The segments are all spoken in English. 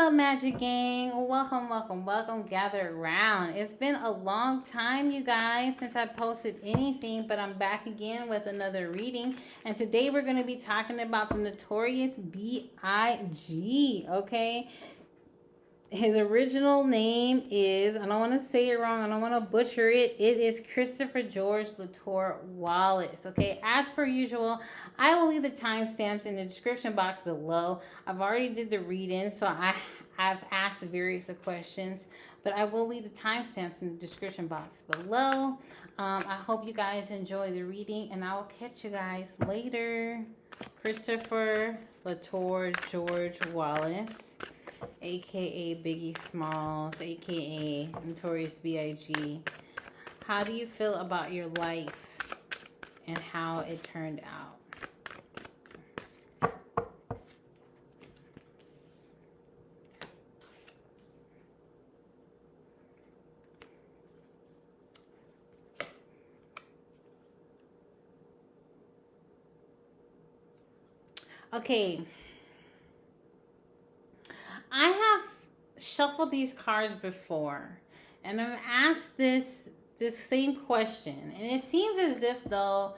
up, Magic Gang? Welcome, welcome, welcome. Gather around. It's been a long time, you guys, since I posted anything, but I'm back again with another reading. And today we're going to be talking about the Notorious B.I.G. Okay? His original name is, I don't want to say it wrong, I don't want to butcher it. It is Christopher George Latour Wallace. Okay, as per usual, I will leave the timestamps in the description box below. I've already did the reading, so I've asked various questions, but I will leave the timestamps in the description box below. I hope you guys enjoy the reading, and I will catch you guys later. Christopher Latour George Wallace, aka Biggie Smalls, aka Notorious B.I.G. How do you feel about your life and how it turned out? Okay, I have shuffled these cards before, and I've asked this same question, and it seems as if though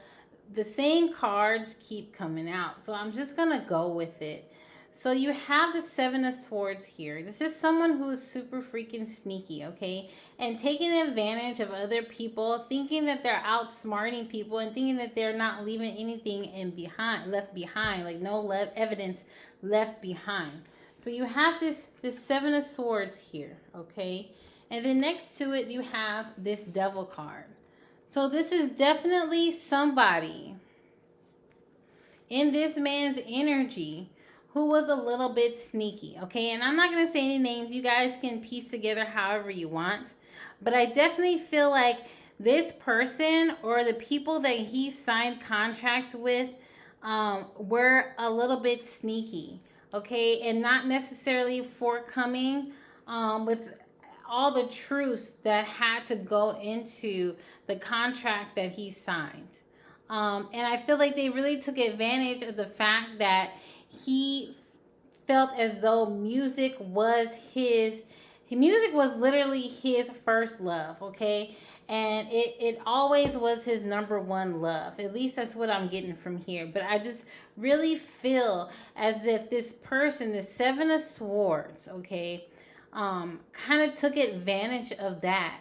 the same cards keep coming out, so I'm just gonna go with it. So you have the Seven of Swords here. This is someone who is super freaking sneaky, okay? And taking advantage of other people, thinking that they're outsmarting people and thinking that they're not leaving anything left behind, like no evidence left behind. So you have this Seven of Swords here, okay? And then next to it, you have this Devil card. So this is definitely somebody in this man's energy who was a little bit sneaky, okay? And I'm not going to say any names. You guys can piece together however you want. But I definitely feel like this person or the people that he signed contracts with were a little bit sneaky, okay? And not necessarily forthcoming with all the truths that had to go into the contract that he signed. And I feel like they really took advantage of the fact that he felt as though music was literally his first love, okay? And it always was his number one love. At least that's what I'm getting from here. But I just really feel as if this person, the Seven of Swords, okay, kind of took advantage of that.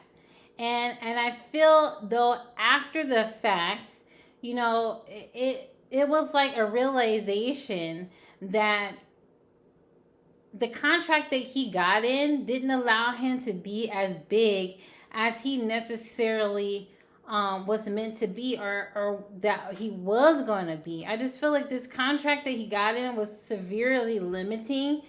And I feel though after the fact, you know, it was like a realization that the contract that he got in didn't allow him to be as big as he necessarily was meant to be or that he was going to be. I just feel like this contract that he got in was severely limiting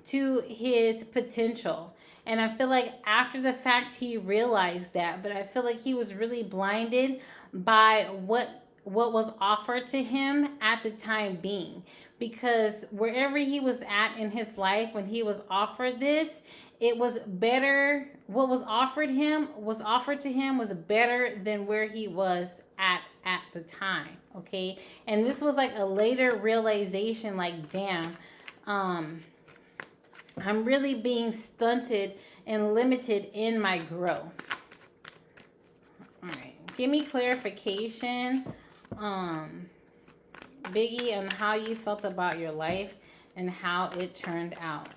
to his potential. And I feel like after the fact he realized that, but I feel like he was really blinded by what was offered to him at the time being, because wherever he was at in his life when he was offered this, it was better. What was offered to him was better than where he was at the time, okay? And this was like a later realization, like, damn, I'm really being stunted and limited in my growth. All right, give me clarification, Biggie, on how you felt about your life and how it turned out.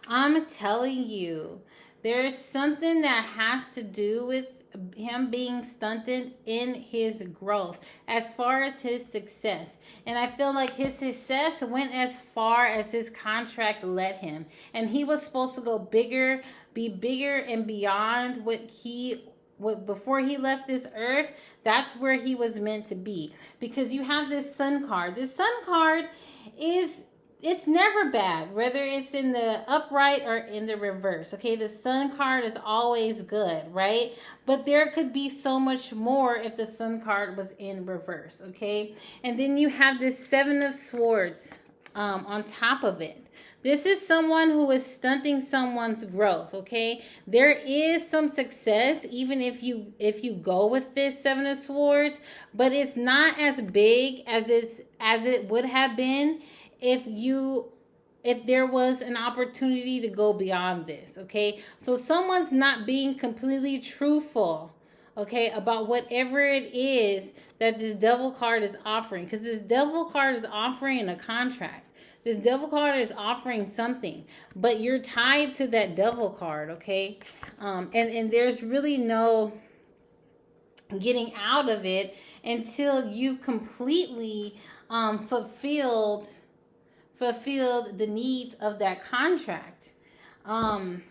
I'm telling you, there's something that has to do with him being stunted in his growth as far as his success. And I feel like his success went as far as his contract let him. And he was supposed to go bigger, be bigger and beyond what before he left this earth. That's where he was meant to be. Because you have this Sun card. This Sun card it's never bad, whether it's in the upright or in the reverse, okay? The Sun card is always good, right? But there could be so much more if the Sun card was in reverse, okay? And then you have this Seven of Swords on top of it. This is someone who is stunting someone's growth, okay? There is some success even if you go with this Seven of Swords, but it's not as big as it would have been if there was an opportunity to go beyond this, okay? So someone's not being completely truthful, okay, about whatever it is that this devil card is offering, because this devil card is offering a contract. This devil card is offering something, but you're tied to that devil card, okay? And there's really no getting out of it until you've completely fulfilled the needs of that contract. And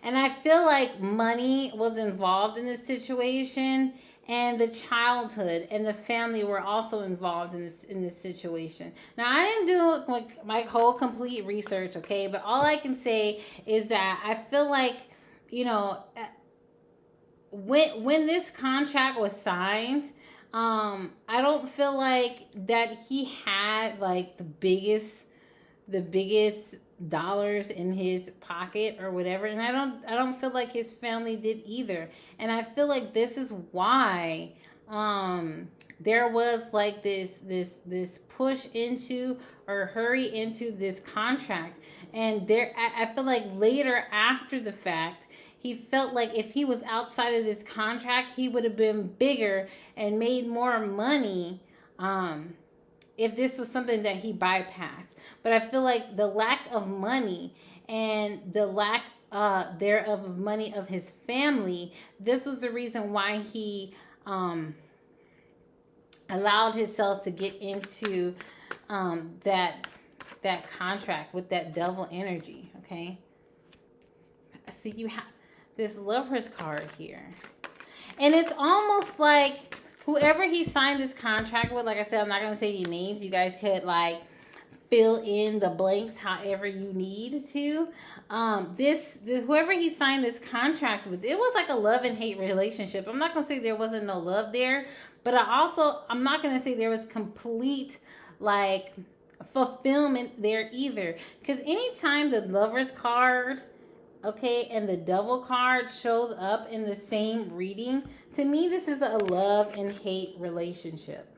I feel like money was involved in this situation, and the childhood and the family were also involved in this situation. Now, I didn't do like my whole complete research, okay? But all I can say is that I feel like, you know, when this contract was signed, I don't feel like that he had like the biggest dollars in his pocket or whatever, and I don't feel like his family did either. And I feel like this is why there was like this push into or hurry into this contract. And I feel like later, after the fact, he felt like if he was outside of this contract, he would have been bigger and made more money if this was something that he bypassed. But I feel like the lack of money and the lack thereof of money of his family, this was the reason why he allowed himself to get into that contract with that devil energy, okay? See, you have this Lover's card here. And it's almost like whoever he signed this contract with, like I said, I'm not going to say any names. You guys could like fill in the blanks however you need to. This whoever he signed this contract with, it was like a love and hate relationship. I'm not going to say there wasn't no love there, but I'm not going to say there was complete like fulfillment there either. Because anytime the Lover's card, okay, and the Devil card shows up in the same reading, to me this is a love and hate relationship.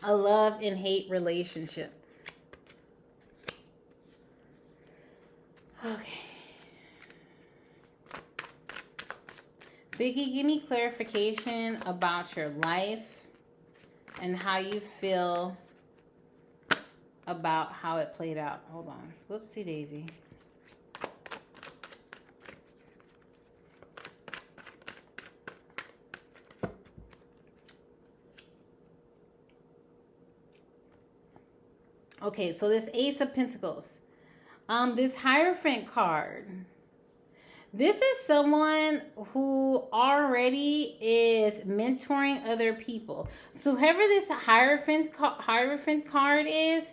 A love and hate relationship. Okay. Biggie, give me clarification about your life and how you feel about how it played out. Hold on. Whoopsie daisy. Okay, so this Ace of Pentacles. This Hierophant card. This is someone who already is mentoring other people. So whoever this Hierophant card is,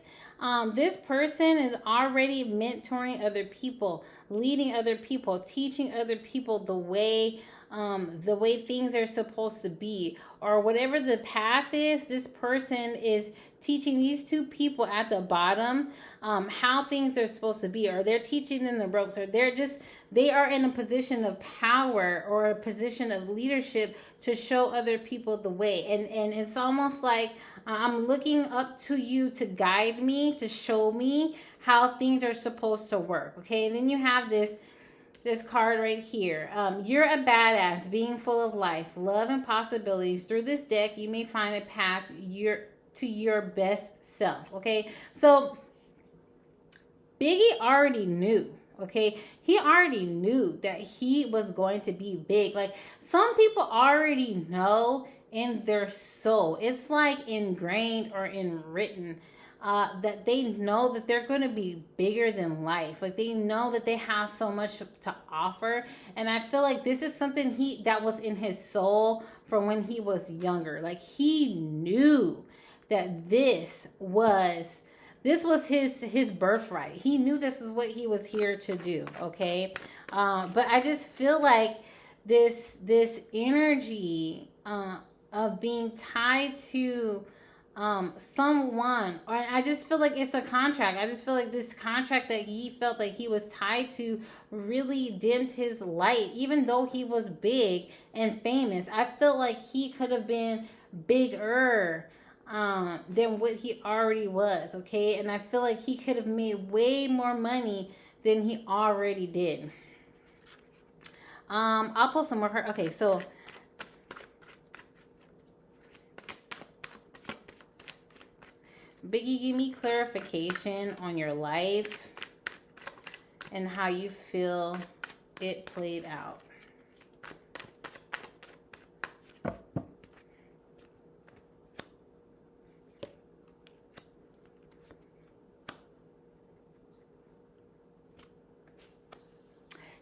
this person is already mentoring other people, leading other people, teaching other people the way things are supposed to be, or whatever the path is. This person is teaching these two people at the bottom how things are supposed to be, or they're teaching them the ropes, or they are in a position of power or a position of leadership to show other people the way. And it's almost like I'm looking up to you to guide me, to show me how things are supposed to work. Okay, and then you have this card right here. You're a badass, being full of life, love, and possibilities. Through this deck, you may find a path to your best self. Okay, so Biggie already knew. Okay, he already knew that he was going to be big. Like, some people already know in their soul, it's like ingrained or written, that they know that they're going to be bigger than life. Like, they know that they have so much to offer. And I feel like this is something that was in his soul from when he was younger. Like, he knew that this was his birthright. He knew this is what he was here to do. Okay, but I just feel like this energy of being tied to someone, or I just feel like it's a contract. I just feel like this contract that he felt like he was tied to really dimmed his light, even though he was big and famous. I feel like he could have been bigger than what he already was, okay? And I feel like he could have made way more money than he already did. I'll pull some more cards. Okay, so Biggie, give me clarification on your life and how you feel it played out.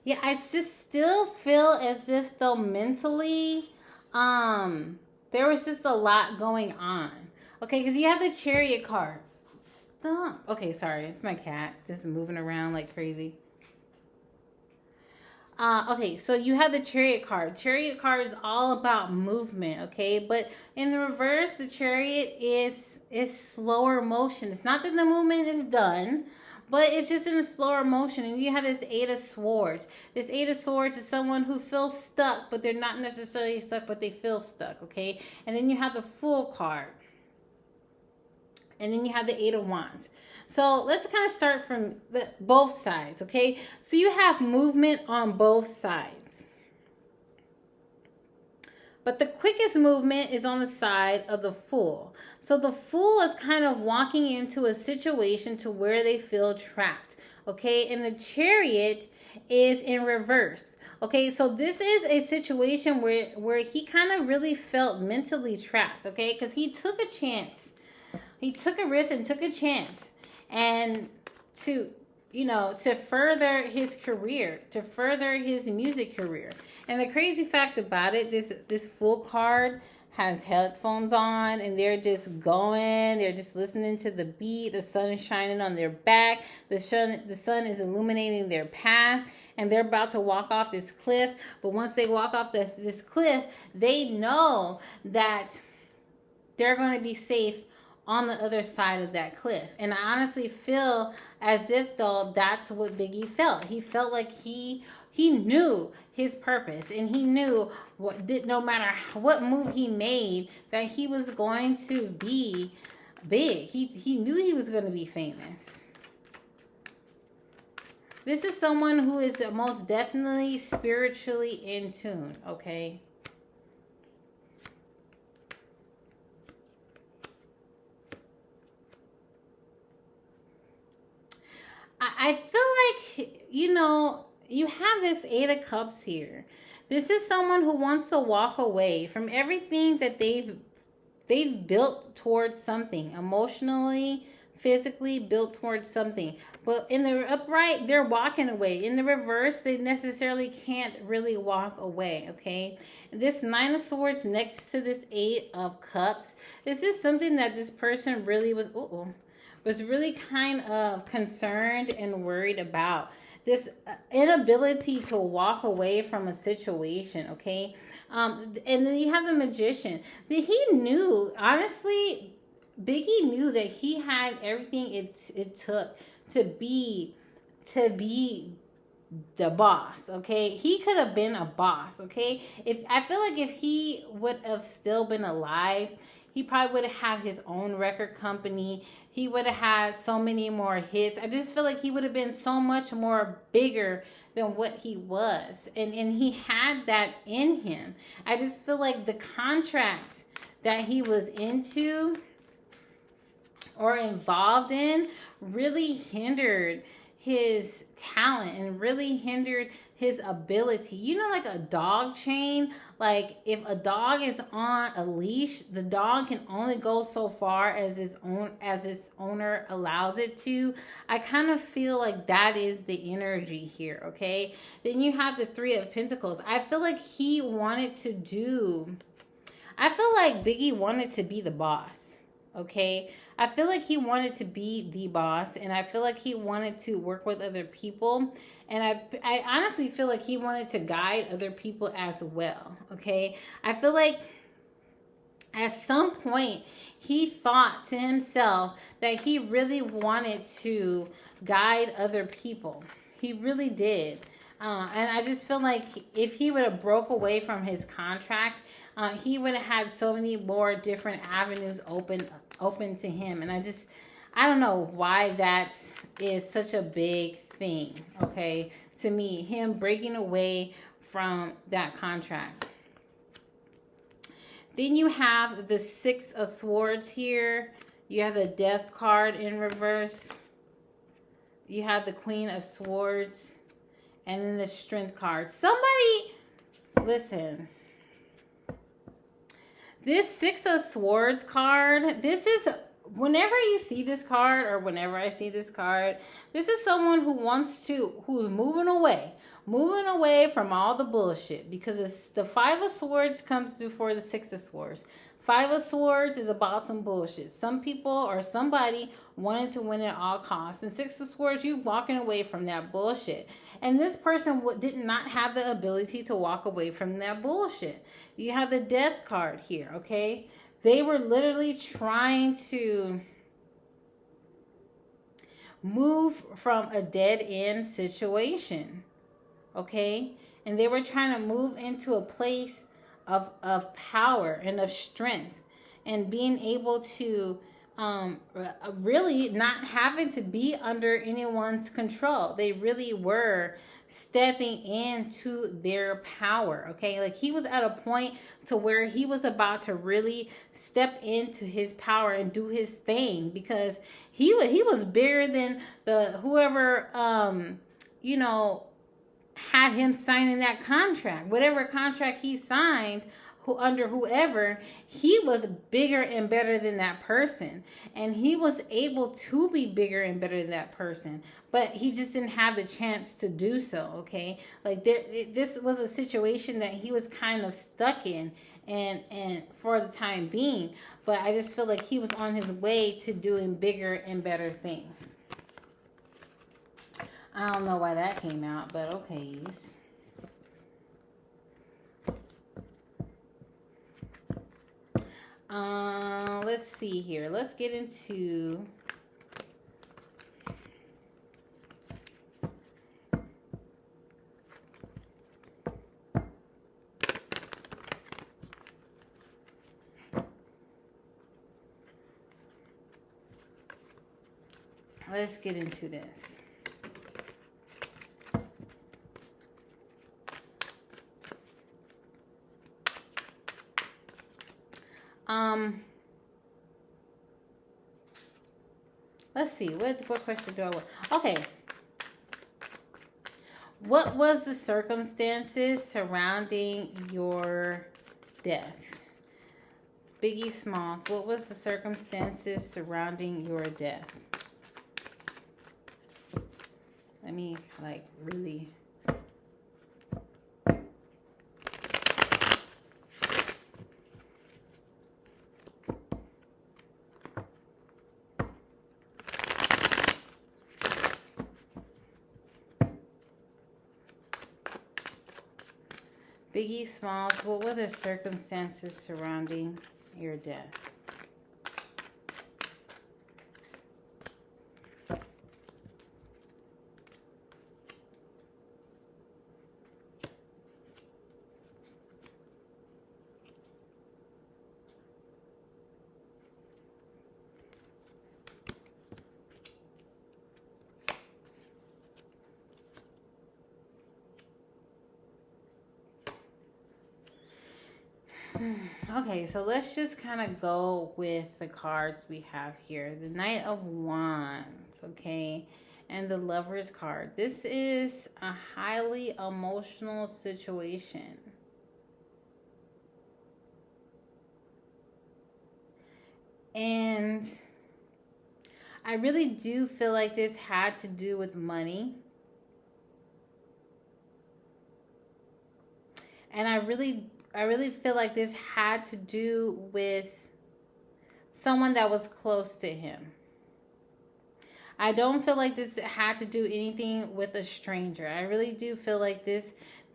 Yeah, I just still feel as if though mentally, there was just a lot going on. Okay, because you have the Chariot card. Stop. Okay, sorry. It's my cat just moving around like crazy. Okay, so you have the Chariot card. Chariot card is all about movement, okay? But in the reverse, the Chariot is slower motion. It's not that the movement is done, but it's just in a slower motion. And you have this Eight of Swords. This Eight of Swords is someone who feels stuck, but they're not necessarily stuck, but they feel stuck, okay? And then you have the Fool card. And then you have the Eight of Wands. So let's kind of start from both sides, okay? So you have movement on both sides. But the quickest movement is on the side of the Fool. So the Fool is kind of walking into a situation to where they feel trapped, okay? And the Chariot is in reverse. Okay, so this is a situation where he kind of really felt mentally trapped, okay? Because he took a chance. He took a risk and took a chance, and to further his career, to further his music career. And the crazy fact about it, this Fool card has headphones on, and they're just going. They're just listening to the beat. The sun is shining on their back. The sun is illuminating their path, and they're about to walk off this cliff. But once they walk off this cliff, they know that they're going to be safe on the other side of that cliff. And I honestly feel as if though that's what Biggie felt. He felt like he knew his purpose, and he knew no matter what move he made, that he was going to be big. He knew he was going to be famous. This is someone who is most definitely spiritually in tune, okay? I feel like, you have this Eight of Cups here. This is someone who wants to walk away from everything that they've built towards something, emotionally, physically built towards something. But in the upright, they're walking away. In the reverse, they necessarily can't really walk away, okay? This Nine of Swords next to this Eight of Cups, this is something that this person really was really kind of concerned and worried about. This inability to walk away from a situation, okay? And then you have the Magician. He knew, honestly, Biggie knew that he had everything it took to be the boss, okay? He could have been a boss, okay? I feel like if he would have still been alive, he probably would have had his own record company. He would have had so many more hits. I just feel like he would have been so much more bigger than what he was. And he had that in him. I just feel like the contract that he was into or involved in really hindered his talent and really hindered his ability. Like a dog chain, like if a dog is on a leash, the dog can only go so far as its owner allows it to. I kind of feel like that is the energy here, okay? Then you have the Three of Pentacles. I feel like Biggie wanted to be the boss, okay? I feel like he wanted to be the boss, and I feel like he wanted to work with other people, and I honestly feel like he wanted to guide other people as well, okay? I feel like At some point, he thought to himself that he really wanted to guide other people. He really did. And I just feel like if he would have broke away from his contract, he would have had so many more different avenues open to him. And I don't know why that is such a big thing. Okay, to me, him breaking away from that contract. Then you have the Six of Swords here. You have the Death card in reverse. You have the Queen of Swords. And then the Strength card. Somebody, listen. This Six of Swords card, this is, whenever you see this card, or whenever I see this card, this is someone who's moving away from all the bullshit, because the Five of Swords comes before the Six of Swords. Five of Swords is about some bullshit. Some people or somebody wanted to win at all costs. And Six of Swords, you walking away from that bullshit. And this person did not have the ability to walk away from that bullshit. You have the Death card here, okay? They were literally trying to move from a dead-end situation, okay? And they were trying to move into a place of power and of strength, and being able to really not having to be under anyone's control. They really were stepping into their power, okay? Like, he was at a point to where he was about to really step into his power and do his thing, because he was bigger than whoever had him signing that contract. Whatever contract he signed under whoever, he was bigger and better than that person. And he was able to be bigger and better than that person. But he just didn't have the chance to do so, okay? Like, this was a situation that he was kind of stuck in, and for the time being. But I just feel like he was on his way to doing bigger and better things. I don't know why that came out, but okay. Let's see here. Let's get into this. Let's see. What question do I want? Okay. What was the circumstances surrounding your death? Biggie Smalls, what was the circumstances surrounding your death? Let me, really... Biggie Smalls, what were the circumstances surrounding your death? Okay, so let's just kind of go with the cards we have here. The Knight of Wands, okay, and the Lover's card. This is a highly emotional situation. And I really do feel like this had to do with money. And I really feel like this had to do with someone that was close to him. I don't feel like this had to do anything with a stranger. I really do feel like this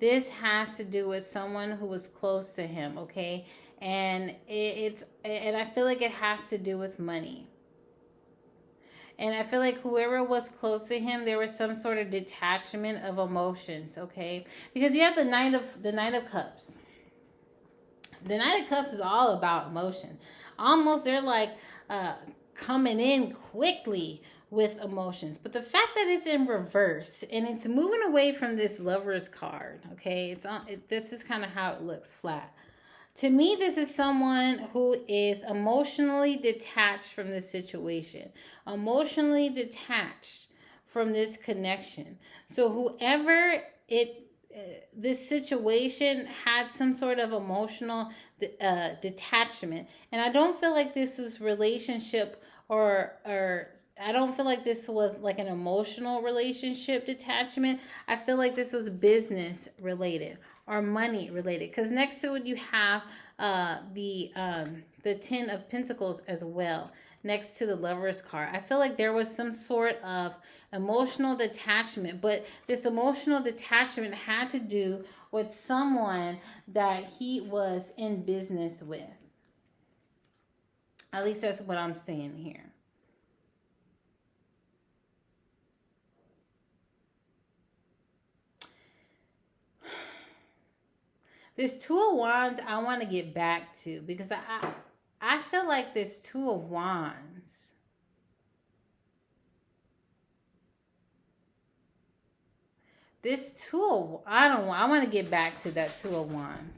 this has to do with someone who was close to him, okay? And and I feel like it has to do with money. And I feel like whoever was close to him, there was some sort of detachment of emotions, okay? Because you have the Knight of Cups. The Knight of Cups is all about emotion. Almost they're like coming in quickly with emotions. But the fact that it's in reverse and it's moving away from this Lover's card, okay? This is kind of how it looks flat. To me, this is someone who is emotionally detached from this situation, emotionally detached from this connection. So whoever this situation had some sort of emotional detachment, and I don't feel like this is relationship or I don't feel like this was like an emotional relationship detachment. I feel like this was business related or money related, because next to it you have the 10 of Pentacles as well next to the Lover's card. I feel like there was some sort of emotional detachment, but this emotional detachment had to do with someone that he was in business with. At least that's what I'm saying here. This Two of Wands I want to get back to, because I feel like this Two of Wands, I want to get back to that Two of Wands.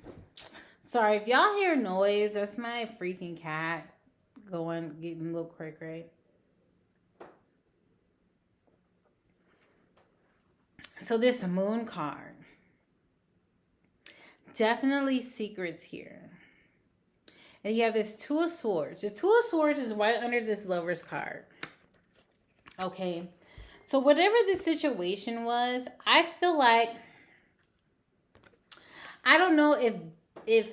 Sorry if y'all hear noise, that's my freaking cat getting a little cray cray. So this Moon card, definitely secrets here. And you have this Two of Swords. The Two of Swords is right under this Lover's card. Okay. So whatever the situation was, I feel like, I don't know if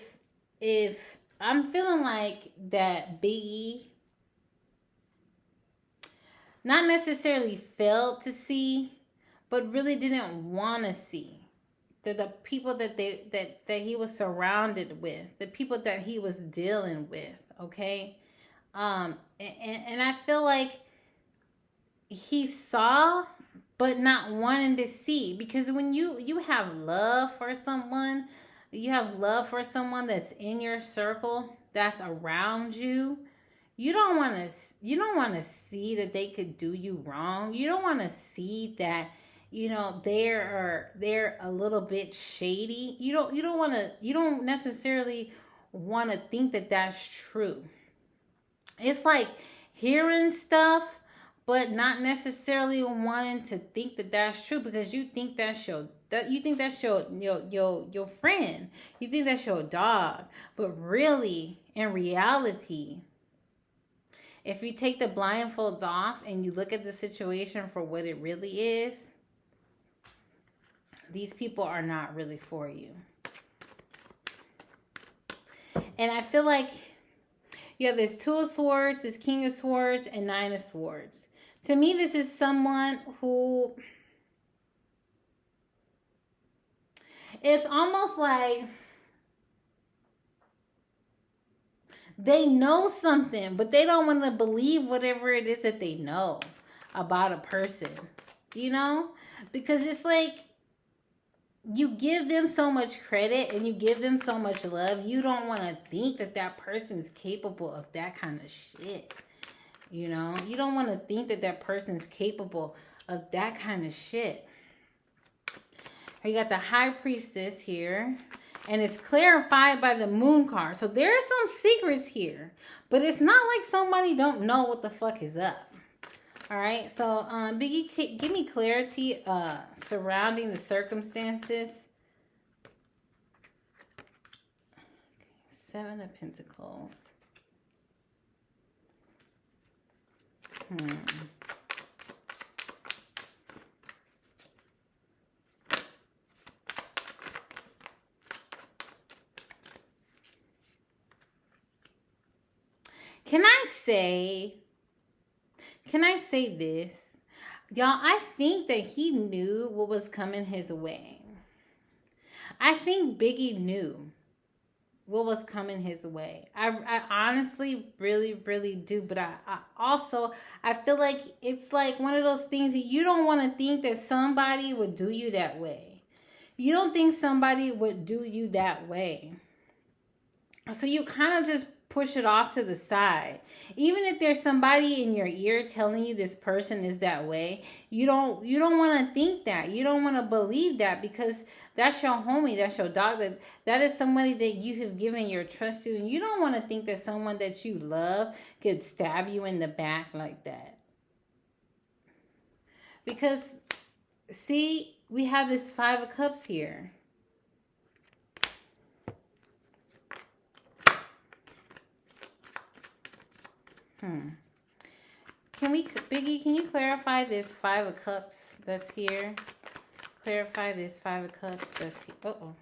I'm feeling like that B.I.G not necessarily failed to see, but really didn't want to see the people that he was surrounded with, the people that he was dealing with, okay? And I feel like he saw but not wanting to see, because when you have love for someone, that's in your circle, that's around you, you don't want to see that they could do you wrong. You don't want to see that they're a little bit shady. You don't necessarily want to think that that's true. It's like hearing stuff but not necessarily wanting to think that that's true, because you think that's your friend, you think that's your dog, but really, in reality, if you take the blindfolds off and you look at the situation for what it really is, these people are not really for you. And I feel like you have this Two of Swords, this King of Swords, and Nine of Swords. To me, this is someone who, it's almost like they know something, but they don't want to believe whatever it is that they know about a person, because it's like you give them so much credit and you give them so much love, you don't want to think that that person is capable of that kind of shit. You don't want to think that that person is capable of that kind of shit. You got the High Priestess here, and it's clarified by the Moon card. So there are some secrets here, but it's not like somebody don't know what the fuck is up. All right, so Biggie, give me clarity surrounding the circumstances. Seven of Pentacles. Can I say this? Y'all, I think that he knew what was coming his way. I think Biggie knew what was coming his way. I honestly really, really do. But I also, I feel like it's like one of those things that you don't want to think that somebody would do you that way. You don't think somebody would do you that way. So you kind of just push it off to the side. Even if there's somebody in your ear telling you this person is that way, you don't want to think that. You don't want to believe that, because that's your homie, that's your dog. That is somebody that you have given your trust to, and you don't want to think that someone that you love could stab you in the back like that. Because see, we have this 5 of Cups here. Biggie, can you clarify this 5 of Cups that's here? Clarify this 5 of Cups that's here. Uh-oh.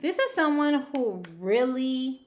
This is someone who really,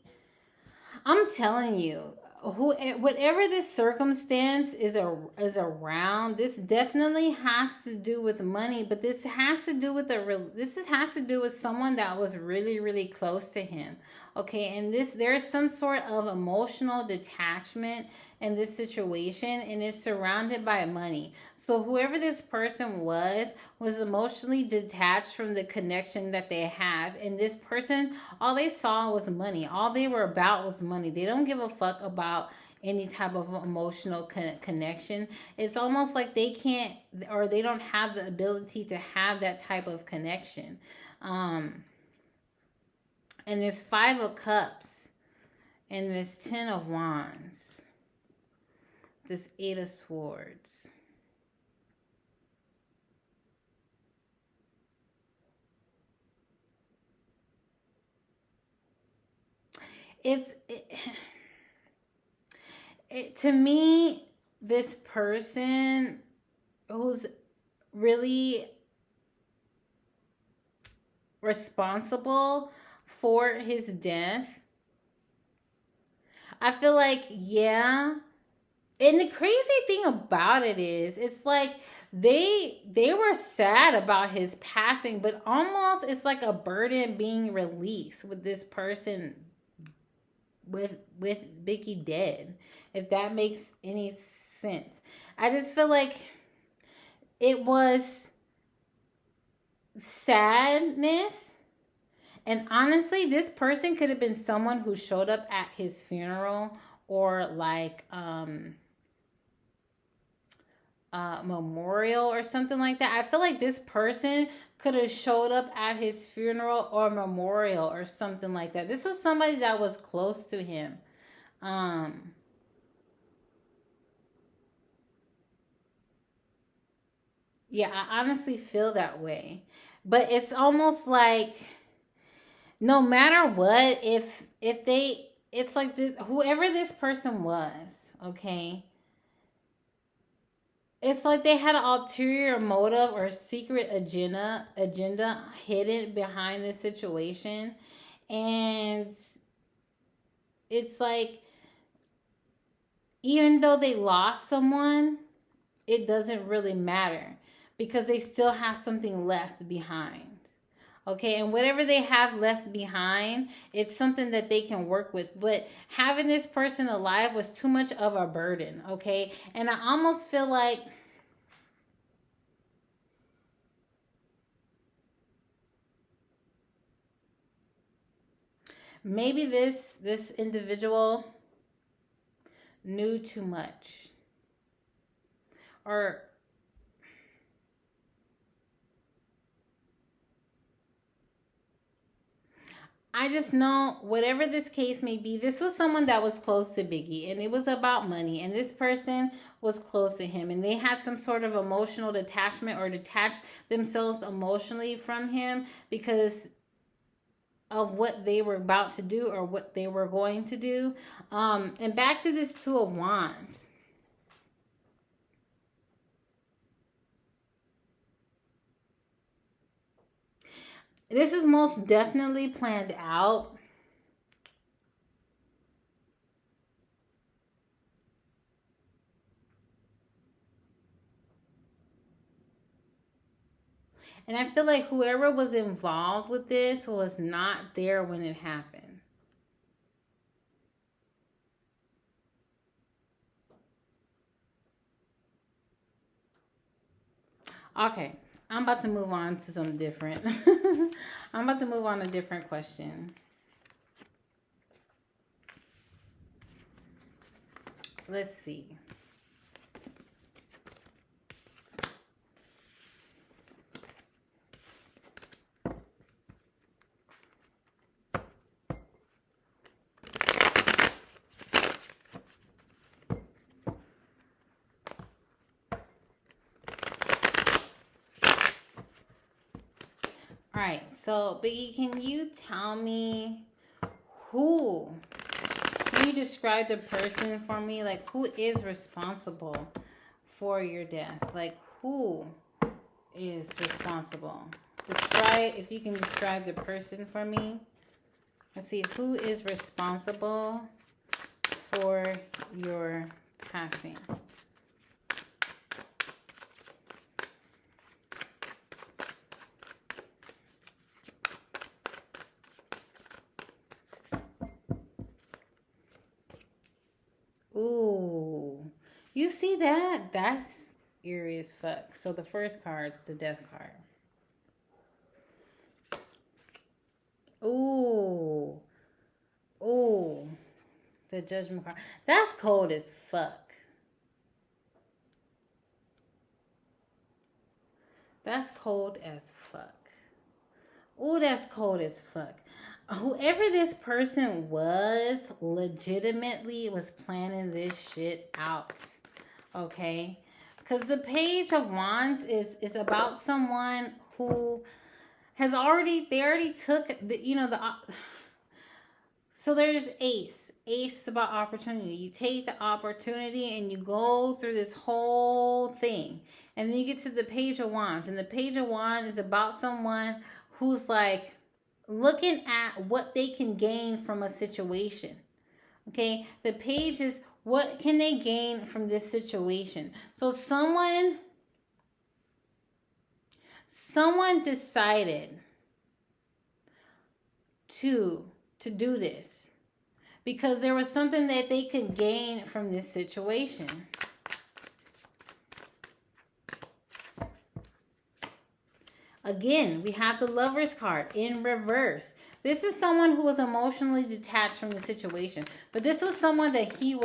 I'm telling you, who, whatever this circumstance is around, this definitely has to do with money, but this has to do with has to do with someone that was really, really close to him. Okay, and there's some sort of emotional detachment in this situation, and it's surrounded by money. So whoever this person was emotionally detached from the connection that they have. And this person, all they saw was money. All they were about was money. They don't give a fuck about any type of emotional connection. It's almost like they can't, or they don't have the ability to have that type of connection. And this 5 of Cups and this 10 of Wands, this 8 of Swords. To me, this person who's really responsible for his death, I feel like, yeah. And the crazy thing about it is, it's like they were sad about his passing, but almost it's like a burden being released with this person, with Biggie dead, if that makes any sense. I just feel like it was sadness. And honestly, this person could have been someone who showed up at his funeral, or like memorial or something like that. I feel like this person could have showed up at his funeral or memorial or something like that. This is somebody that was close to him. Yeah, I honestly feel that way. But it's almost like, no matter what, if they, it's like this, whoever this person was, okay, it's like they had an ulterior motive or secret agenda hidden behind this situation. And it's like, even though they lost someone, it doesn't really matter, because they still have something left behind. Okay, and whatever they have left behind, it's something that they can work with. But having this person alive was too much of a burden. Okay, and I almost feel like maybe this individual knew too much, or I just know, whatever this case may be, this was someone that was close to Biggie, and it was about money, and this person was close to him, and they had some sort of emotional detachment, or detached themselves emotionally from him because of what they were about to do, or what they were going to do. And back to this 2 of Wands. This is most definitely planned out. And I feel like whoever was involved with this was not there when it happened. Okay, I'm about to move on to something different. I'm about to move on to a different question. Let's see. All right, so Biggie, can you tell me who? Can you describe the person for me? Like, who is responsible for your death? Like, who is responsible? Describe, if you can describe the person for me. Let's see, who is responsible for your passing? Ooh, you see that? That's eerie as fuck. So the first card's the death card. Ooh, ooh, the judgment card. That's cold as fuck. That's cold as fuck. Ooh, that's cold as fuck. Whoever this person was, legitimately was planning this shit out. Okay? Because the Page of Wands is about someone who has already, they already took the, so there's Ace. Ace is about opportunity. You take the opportunity and you go through this whole thing. And then you get to the Page of Wands. And the Page of Wands is about someone who's like looking at what they can gain from a situation. Okay? The Page is what can they gain from this situation. So someone decided to do this because there was something that they could gain from this situation. Again, we have the Lover's card in reverse. This is someone who was emotionally detached from the situation, but this was someone that he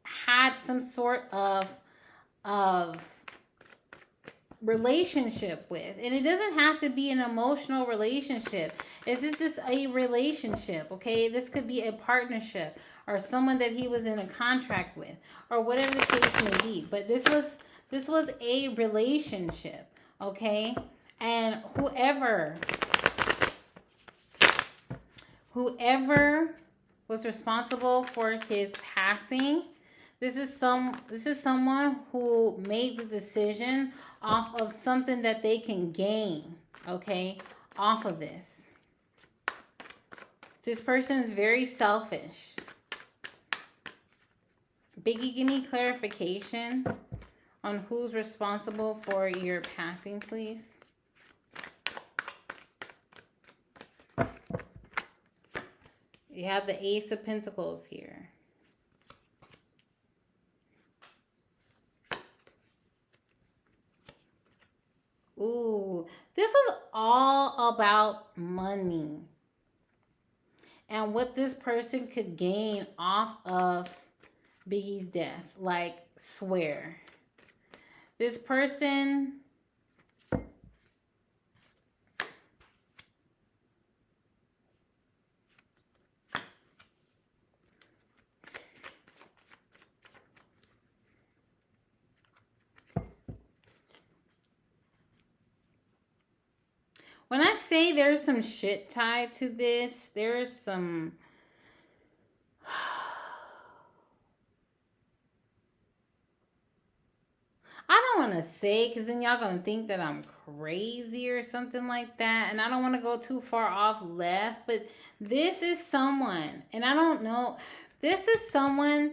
had some sort of relationship with. And it doesn't have to be an emotional relationship. It's just a relationship, okay? This could be a partnership or someone that he was in a contract with or whatever the case may be. But this was a relationship, okay? And whoever was responsible for his passing, this is someone who made the decision off of something that they can gain, okay, off of this. This person is very selfish. Biggie, give me clarification on who's responsible for your passing, please. You have the Ace of Pentacles here. Ooh, this is all about money and what this person could gain off of Biggie's death. Like, swear. This person when I say there's some shit tied to this, there's some I don't want to say, because then y'all going to think that I'm crazy or something like that. And I don't want to go too far off left. But this is someone, and I don't know, this is someone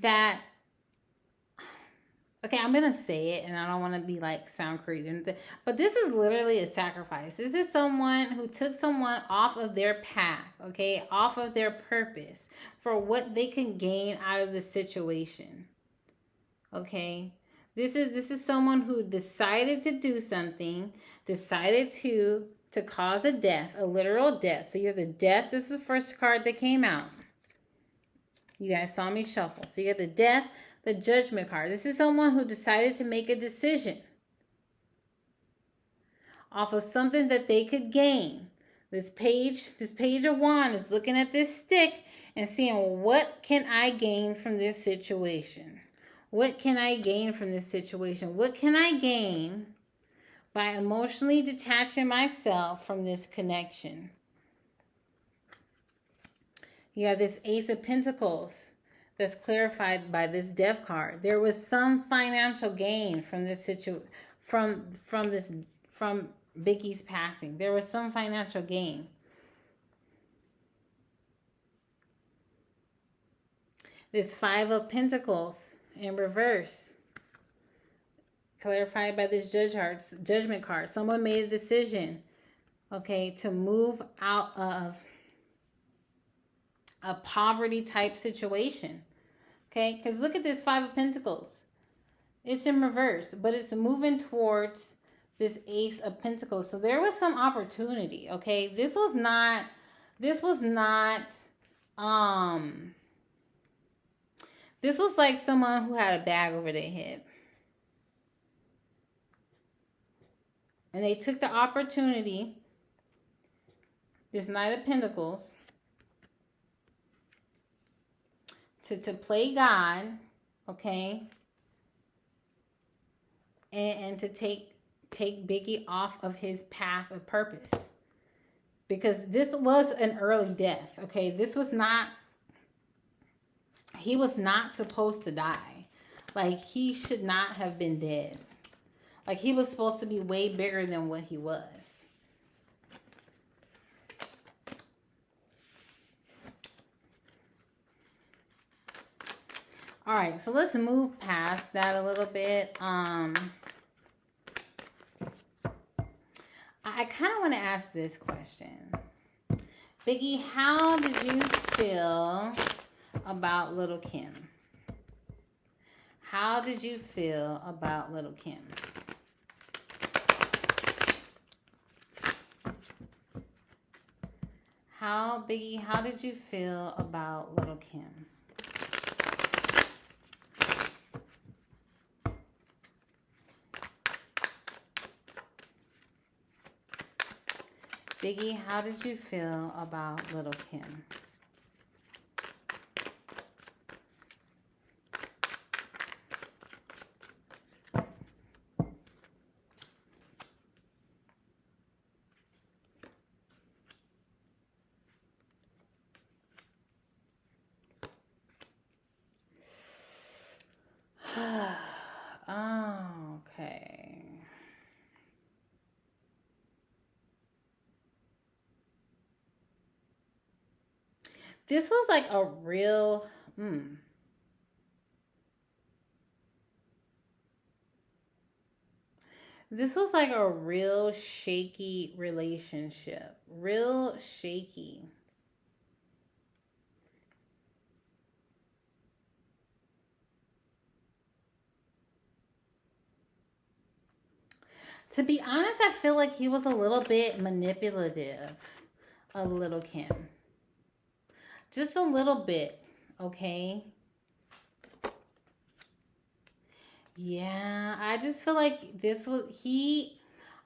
that Okay, I'm gonna say it, and I don't want to be like sound crazy or anything, but this is literally a sacrifice. This is someone who took someone off of their path, okay, off of their purpose for what they can gain out of the situation. Okay, this is someone who decided to do something, decided to cause a death, a literal death. So you have the death. This is the first card that came out. You guys saw me shuffle. So you have the death, the judgment card. This is someone who decided to make a decision off of something that they could gain. This page of wand is looking at this stick and seeing, well, what can I gain from this situation? What can I gain from this situation? What can I gain by emotionally detaching myself from this connection? You have this Ace of Pentacles that's clarified by this Death card. There was some financial gain from this from Biggie's passing. There was some financial gain. This Five of Pentacles in reverse, clarified by this judgment card. Someone made a decision, okay, to move out of a poverty type situation. Okay, because look at this Five of Pentacles. It's in reverse, but it's moving towards this Ace of Pentacles. So there was some opportunity. Okay, this was not this was like someone who had a bag over their head, and they took the opportunity, this Knight of Pentacles, to play God, okay, and to take Biggie off of his path of purpose, because this was an early death. Okay, this was not, he was not supposed to die. Like, he should not have been dead. Like, he was supposed to be way bigger than what he was. All right, so let's move past that a little bit. I kind of want to ask this question. Biggie, how did you feel about Lil Kim? How did you feel about Lil Kim? Biggie, how did you feel about Lil Kim? Biggie, how did you feel about Lil Kim? Okay. This was like a real, this was like a real shaky relationship. Real shaky. To be honest, I feel like he was a little bit manipulative of Lil Kim. Just a little bit, okay? Yeah, I just feel like this was,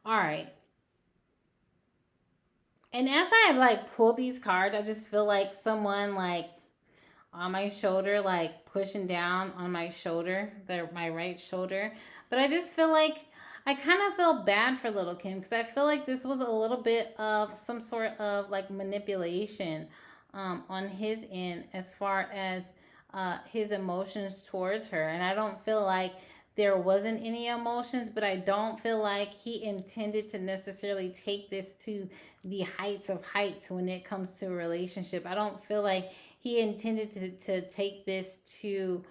all right. And as I like pull these cards, I just feel like someone like on my shoulder, like pushing down on my shoulder, my right shoulder. But I just feel like I kind of feel bad for Lil Kim, because I feel like this was a little bit of some sort of like manipulation on his end, as far as his emotions towards her. And I don't feel like there wasn't any emotions, but I don't feel like he intended to necessarily take this to the heights of heights when it comes to a relationship. I don't feel like he intended to take this to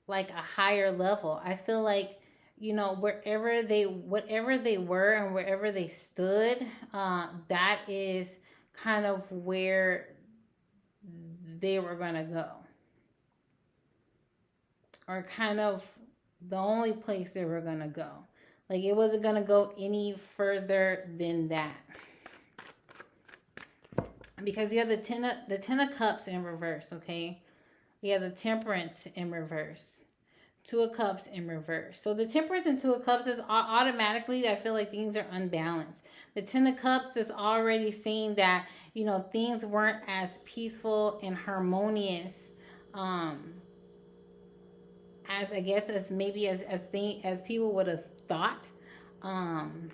like a higher level. I feel like, you know, whatever they were and wherever they stood, that is kind of where they were gonna go, or kind of the only place they were gonna go. Like it wasn't gonna go any further than that, because you have the ten of cups in reverse. Okay, you have the temperance in reverse. Two of Cups in reverse. So the Temperance and Two of Cups is automatically, I feel like things are unbalanced. The Ten of Cups is already saying that, you know, things weren't as peaceful and harmonious, um, as I guess as maybe as people would have thought, um,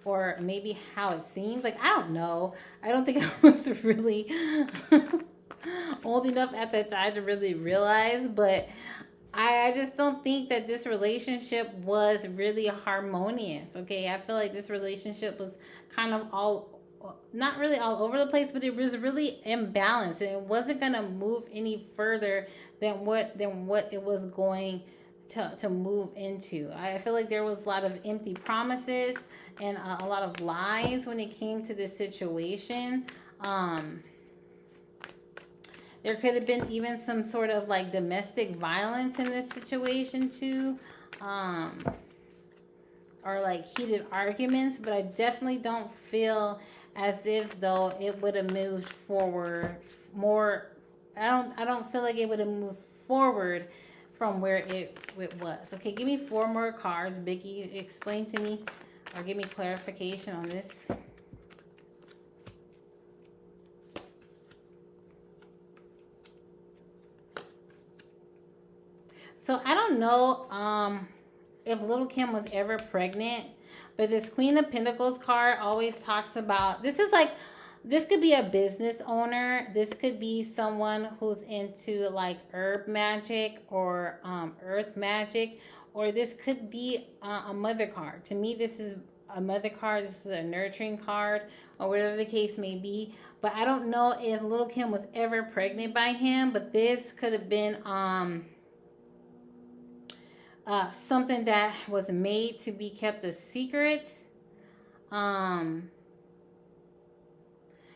or maybe how it seems. Like I don't know. I don't think I was really old enough at that time to really realize, but I just don't think that this relationship was really harmonious. Okay, I feel like this relationship was kind of not really all over the place, but it was really imbalanced, and it wasn't gonna move any further than what it was going to move into. I feel like there was a lot of empty promises and a lot of lies when it came to this situation. There could have been even some sort of like domestic violence in this situation too, or like heated arguments. But I definitely don't feel as if though it would have moved forward more. I don't feel like it would have moved forward from where it was. Okay, give me 4 more cards, Biggie. Explain to me or give me clarification on this. So I don't know if Lil Kim was ever pregnant, but this Queen of Pentacles card always talks about, this could be a business owner. This could be someone who's into like herb magic or earth magic, or this could be a mother card. To me, this is a mother card. This is a nurturing card, or whatever the case may be. But I don't know if Lil Kim was ever pregnant by him, but this could have been something that was made to be kept a secret.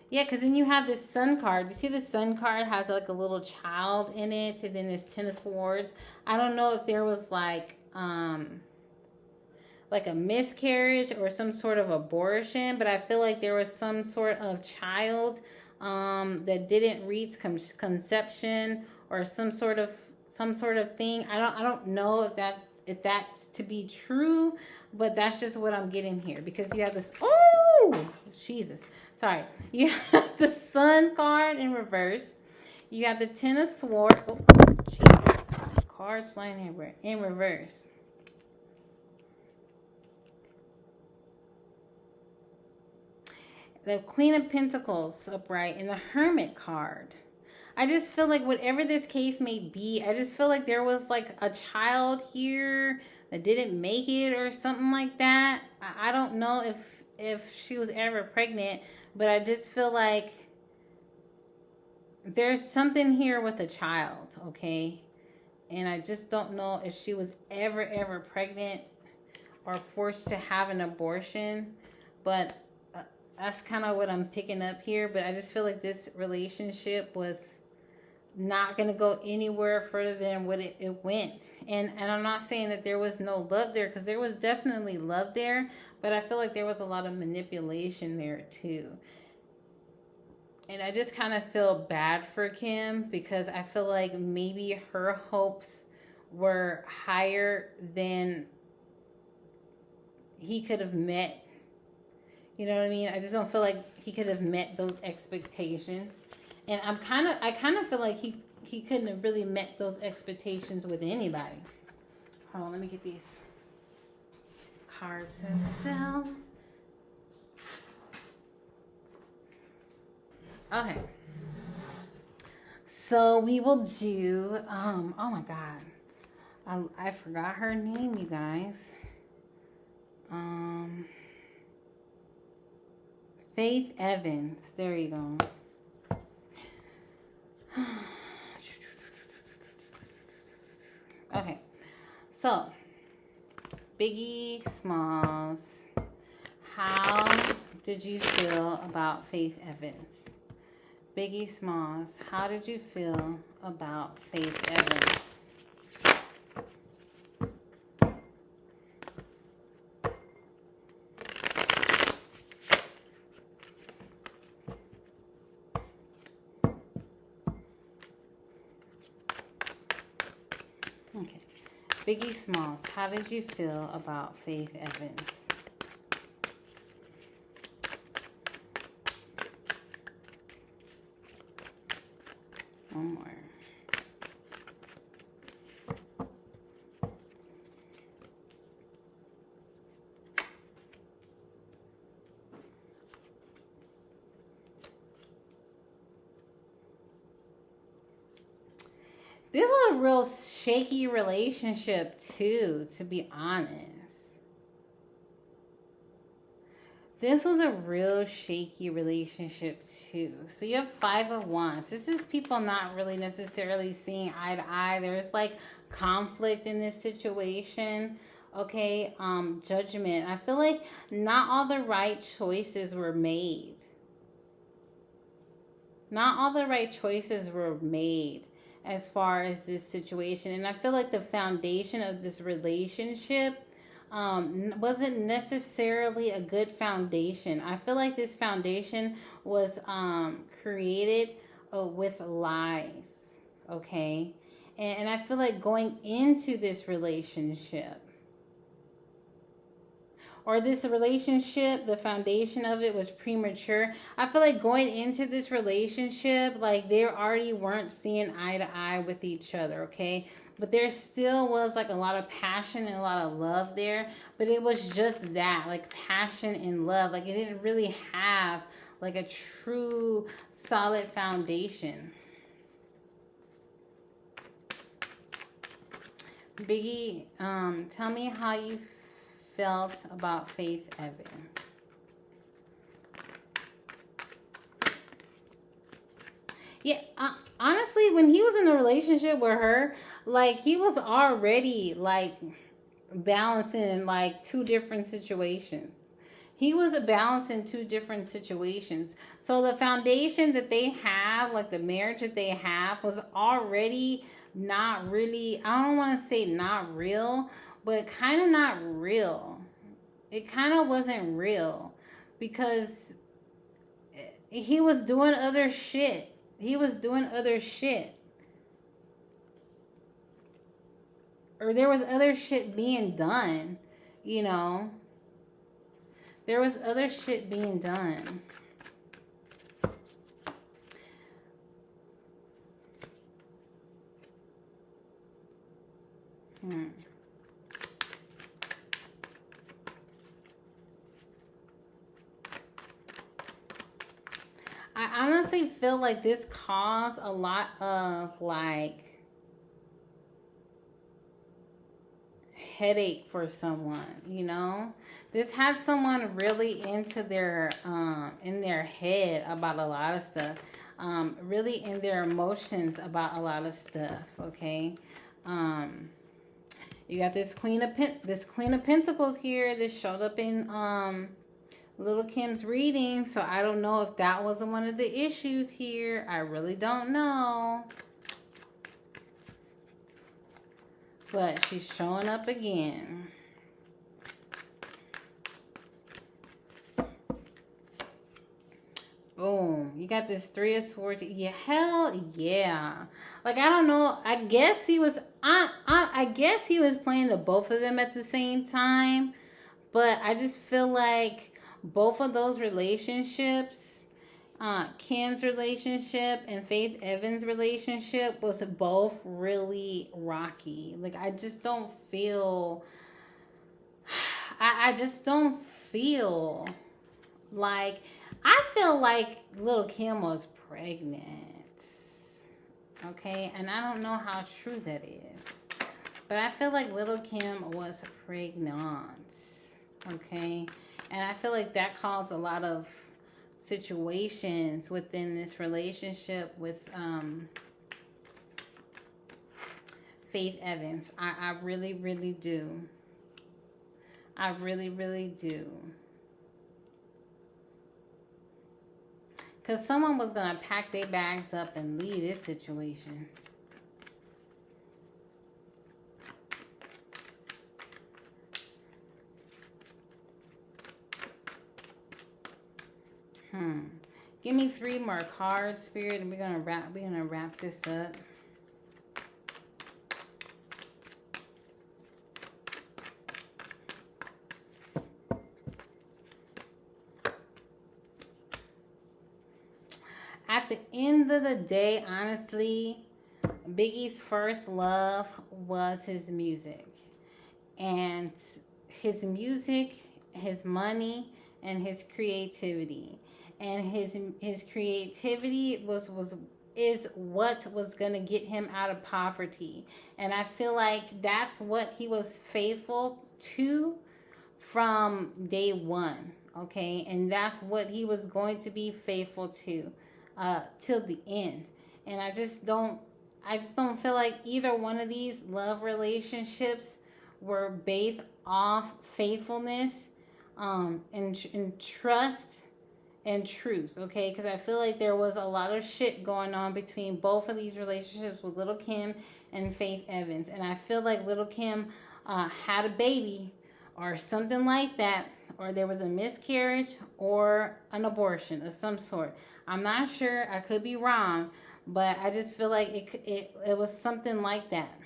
Yeah, because then you have this Sun card. You see the Sun card has like a little child in it, and then this Ten of Swords. I don't know if there was like a miscarriage or some sort of abortion, but I feel like there was some sort of child that didn't reach conception, or some sort of thing. I don't know if that's to be true, but that's just what I'm getting here, because you have this, oh Jesus, sorry, you have the Sun card in reverse, you have the Ten of Swords, oh Jesus, cards flying everywhere, in reverse. The Queen of Pentacles upright, and the Hermit card. I just feel like whatever this case may be, I just feel like there was like a child here that didn't make it or something like that. I don't know if she was ever pregnant, but I just feel like there's something here with a child, okay? And I just don't know if she was ever pregnant or forced to have an abortion, but that's kind of what I'm picking up here. But I just feel like this relationship was not going to go anywhere further than what it went. And I'm not saying that there was no love there, because there was definitely love there, but I feel like there was a lot of manipulation there too. And I just kind of feel bad for Kim, because I feel like maybe her hopes were higher than he could have met. You know what I mean? I just don't feel like he could have met those expectations. And I kind of feel like he couldn't have really met those expectations with anybody. Hold on, let me get these cards down. Okay. So we will do, oh my God. I forgot her name, you guys. Faith Evans. There you go. Okay. So, Biggie Smalls, how did you feel about Faith Evans? Biggie Smalls, how did you feel about Faith Evans? Okay. Biggie Smalls, how did you feel about Faith Evans? One more. This was a real shaky relationship too, to be honest. This was a real shaky relationship too. So you have 5 of Wands. This is people not really necessarily seeing eye to eye. There's like conflict in this situation. Okay, Judgment. I feel like not all the right choices were made. Not all the right choices were made as far as this situation. And I feel like the foundation of this relationship wasn't necessarily a good foundation. I feel like this foundation was created with lies, okay? And I feel like going into this relationship, or this relationship, the foundation of it was premature. I feel like going into this relationship, like they already weren't seeing eye to eye with each other, okay? But there still was like a lot of passion and a lot of love there. But it was just that, like passion and love. Like it didn't really have like a true solid foundation. Biggie, tell me how you felt about Faith Evans. Yeah, honestly, when he was in a relationship with her, like he was already like balancing like 2 different situations. He was balancing 2 different situations. So the foundation that they have, like the marriage that they have, was already not really, I don't want to say not real, but kind of not real. It kind of wasn't real because he was doing other shit. He was doing other shit. Or there was other shit being done, you know. There was other shit being done. I honestly feel like this caused a lot of like headache for someone, you know. This had someone really into their in their head about a lot of stuff, really in their emotions about a lot of stuff. Okay, you got this Queen of Pentacles here. This showed up in Lil Kim's reading, so I don't know if that was one of the issues here. I really don't know. But she's showing up again. Boom. You got this 3 of Swords. Yeah, hell yeah. Like, I don't know. I guess he was playing the both of them at the same time. But I just feel like both of those relationships, Kim's relationship and Faith Evans' relationship, was both really rocky. Like, I just don't feel... I just don't feel like... I feel like Lil Kim was pregnant. Okay? And I don't know how true that is. But I feel like Lil Kim was pregnant. Okay? And I feel like that caused a lot of situations within this relationship with Faith Evans. I really, really do. I really, really do. Because someone was going to pack their bags up and leave this situation. Give me 3 more cards, Spirit, and we're gonna wrap this up. At the end of the day, honestly, Biggie's first love was his music. And his music, his money, and his creativity. And his creativity is what was gonna get him out of poverty. And I feel like that's what he was faithful to from day one. Okay, and that's what he was going to be faithful to till the end. And I just don't feel like either one of these love relationships were based off faithfulness, and trust and truth, okay? Because I feel like there was a lot of shit going on between both of these relationships with Lil Kim and Faith Evans. And I feel like Lil Kim had a baby or something like that, or there was a miscarriage or an abortion of some sort. I'm not sure. I could be wrong, but I just feel like it was something like that.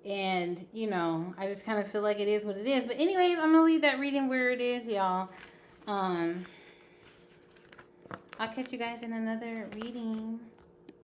And, you know, I just kind of feel like it is what it is. But anyways, I'm going to leave that reading where it is, y'all. I'll catch you guys in another reading.